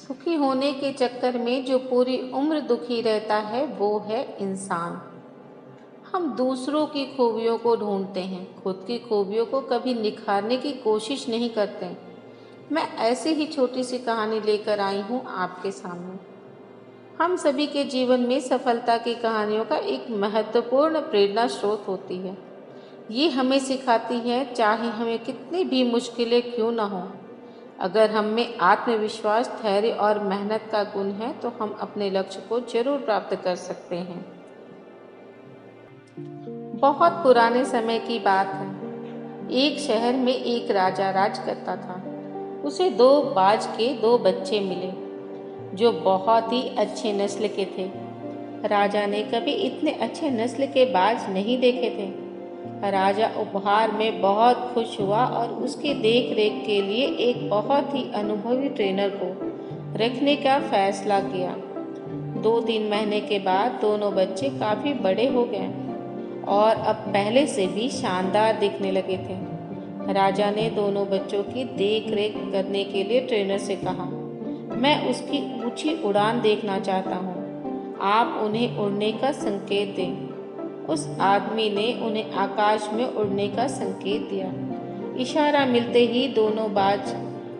सुखी होने के चक्कर में जो पूरी उम्र दुखी रहता है वो है इंसान। हम दूसरों की खूबियों को ढूंढते हैं, खुद की खूबियों को कभी निखारने की कोशिश नहीं करते। मैं ऐसी ही छोटी सी कहानी लेकर आई हूँ आपके सामने। हम सभी के जीवन में सफलता की कहानियों का एक महत्वपूर्ण प्रेरणा स्रोत होती है। ये हमें सिखाती है, चाहे हमें कितनी भी मुश्किलें क्यों न हों, अगर हम में आत्मविश्वास, धैर्य और मेहनत का गुण है तो हम अपने लक्ष्य को जरूर प्राप्त कर सकते हैं। बहुत पुराने समय की बात है। एक शहर में एक राजा राज करता था। उसे दो बाज के दो बच्चे मिले जो बहुत ही अच्छे नस्ल के थे। राजा ने कभी इतने अच्छे नस्ल के बाज नहीं देखे थे। राजा उपहार में बहुत खुश हुआ और उसकी देख रेख के लिए एक बहुत ही अनुभवी ट्रेनर को रखने का फैसला किया। 2-3 महीने के बाद दोनों बच्चे काफ़ी बड़े हो गए और अब पहले से भी शानदार दिखने लगे थे। राजा ने दोनों बच्चों की देख रेख करने के लिए ट्रेनर से कहा, मैं उसकी ऊंची उड़ान देखना चाहता हूँ, आप उन्हें उड़ने का संकेत दें। उस आदमी ने उन्हें आकाश में उड़ने का संकेत दिया। इशारा मिलते ही दोनों बाज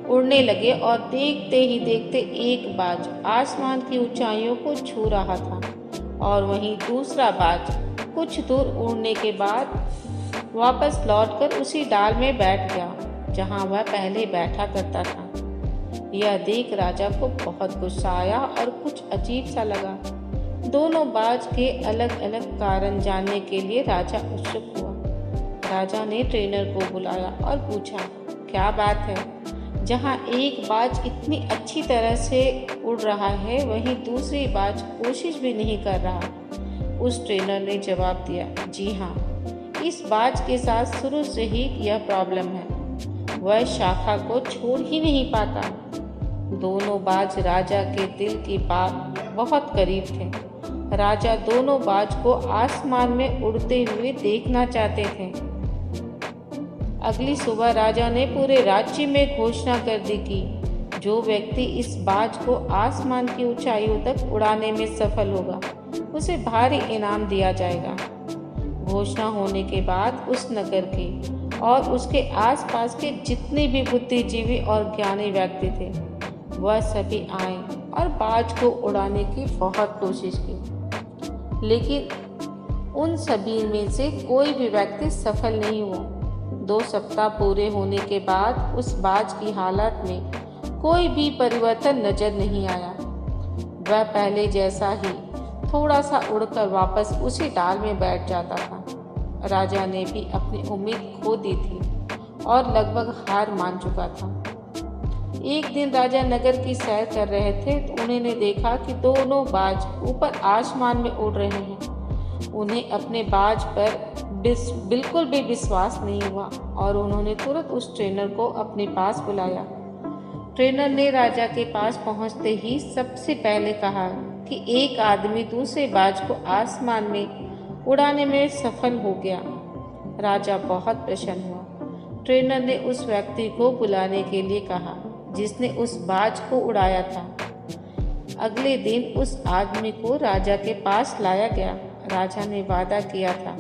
उड़ने लगे और देखते ही देखते एक बाज आसमान की ऊंचाइयों को छू रहा था और वहीं दूसरा बाज कुछ दूर उड़ने के बाद वापस लौटकर उसी डाल में बैठ गया जहां वह पहले बैठा करता था। यह देख राजा को बहुत गुस्सा आया और कुछ अजीब सा लगा। दोनों बाज के अलग अलग कारण जानने के लिए राजा उत्सुक हुआ। राजा ने ट्रेनर को बुलाया और पूछा, क्या बात है, जहां एक बाज इतनी अच्छी तरह से उड़ रहा है वहीं दूसरी बाज कोशिश भी नहीं कर रहा। उस ट्रेनर ने जवाब दिया, जी हाँ, इस बाज के साथ शुरू से ही यह प्रॉब्लम है, वह शाखा को छोड़ ही नहीं पाता। दोनों बाज राजा के दिल की बात बहुत करीब थे। राजा दोनों बाज को आसमान में उड़ते हुए देखना चाहते थे। अगली सुबह राजा ने पूरे राज्य में घोषणा कर दी कि जो व्यक्ति इस बाज को आसमान की ऊंचाइयों तक उड़ाने में सफल होगा उसे भारी इनाम दिया जाएगा। घोषणा होने के बाद उस नगर के और उसके आसपास के जितने भी बुद्धिजीवी और ज्ञानी व्यक्ति थे वह सभी आए और बाज को उड़ाने की बहुत कोशिश की, लेकिन उन सभी में से कोई भी व्यक्ति सफल नहीं हुआ। 2 सप्ताह पूरे होने के बाद उस बाज की हालत में कोई भी परिवर्तन नजर नहीं आया। वह पहले जैसा ही थोड़ा सा उड़कर वापस उसी डाल में बैठ जाता था। राजा ने भी अपनी उम्मीद खो दी थी और लगभग हार मान चुका था। एक दिन राजा नगर की सैर कर रहे थे तो उन्होंने देखा कि दोनों बाज ऊपर आसमान में उड़ रहे हैं। उन्हें अपने बाज पर बिल्कुल भी विश्वास नहीं हुआ और उन्होंने तुरंत उस ट्रेनर को अपने पास बुलाया। ट्रेनर ने राजा के पास पहुंचते ही सबसे पहले कहा कि एक आदमी दूसरे बाज को आसमान में उड़ाने में सफल हो गया। राजा बहुत प्रसन्न हुआ। ट्रेनर ने उस व्यक्ति को बुलाने के लिए कहा जिसने उस बाज को उड़ाया था। अगले दिन उस आदमी को राजा के पास लाया गया। राजा ने वादा किया था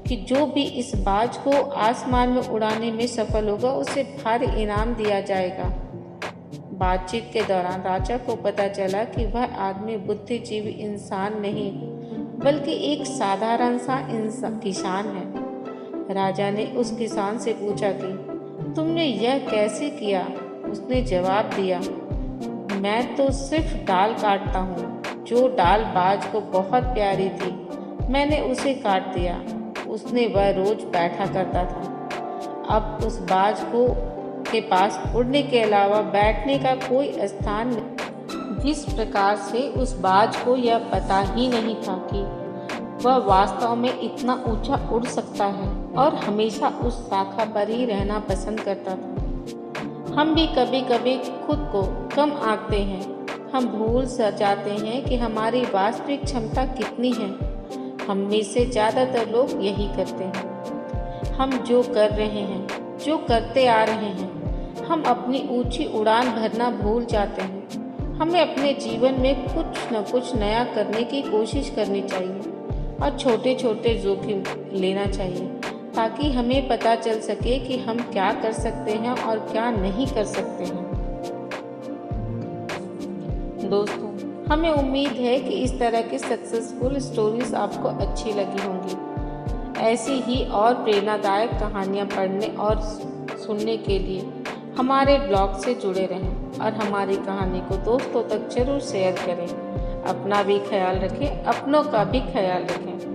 कि जो भी इस बाज को आसमान में उड़ाने में सफल होगा उसे भारी इनाम दिया जाएगा। बातचीत के दौरान राजा को पता चला कि वह आदमी बुद्धिजीवी इंसान नहीं बल्कि एक साधारण सा किसान है। राजा ने उस किसान से पूछा कि तुमने यह कैसे किया? उसने जवाब दिया, मैं तो सिर्फ डाल काटता हूँ। जो डाल बाज को बहुत प्यारी थी मैंने उसे काट दिया। उसने वह रोज बैठा करता था। अब उस बाज को के पास उड़ने के अलावा बैठने का कोई स्थान नहीं। जिस प्रकार से उस बाज को यह पता ही नहीं था कि वह वास्तव में इतना ऊंचा उड़ सकता है और हमेशा उस शाखा पर ही रहना पसंद करता था। हम भी कभी कभी खुद को कम आंकते हैं। हम भूल जाते हैं कि हमारी वास्तविक क्षमता कितनी है। हम में से ज़्यादातर लोग यही करते हैं। हम जो कर रहे हैं, जो करते आ रहे हैं, हम अपनी ऊंची उड़ान भरना भूल जाते हैं। हमें अपने जीवन में कुछ न कुछ नया करने की कोशिश करनी चाहिए और छोटे छोटे जोखिम लेना चाहिए, ताकि हमें पता चल सके कि हम क्या कर सकते हैं और क्या नहीं कर सकते हैं। दोस्तों, हमें उम्मीद है कि इस तरह की सक्सेसफुल स्टोरीज आपको अच्छी लगी होंगी। ऐसी ही और प्रेरणादायक कहानियाँ पढ़ने और सुनने के लिए हमारे ब्लॉग से जुड़े रहें और हमारी कहानी को दोस्तों तक जरूर शेयर करें। अपना भी ख्याल रखें, अपनों का भी ख्याल रखें।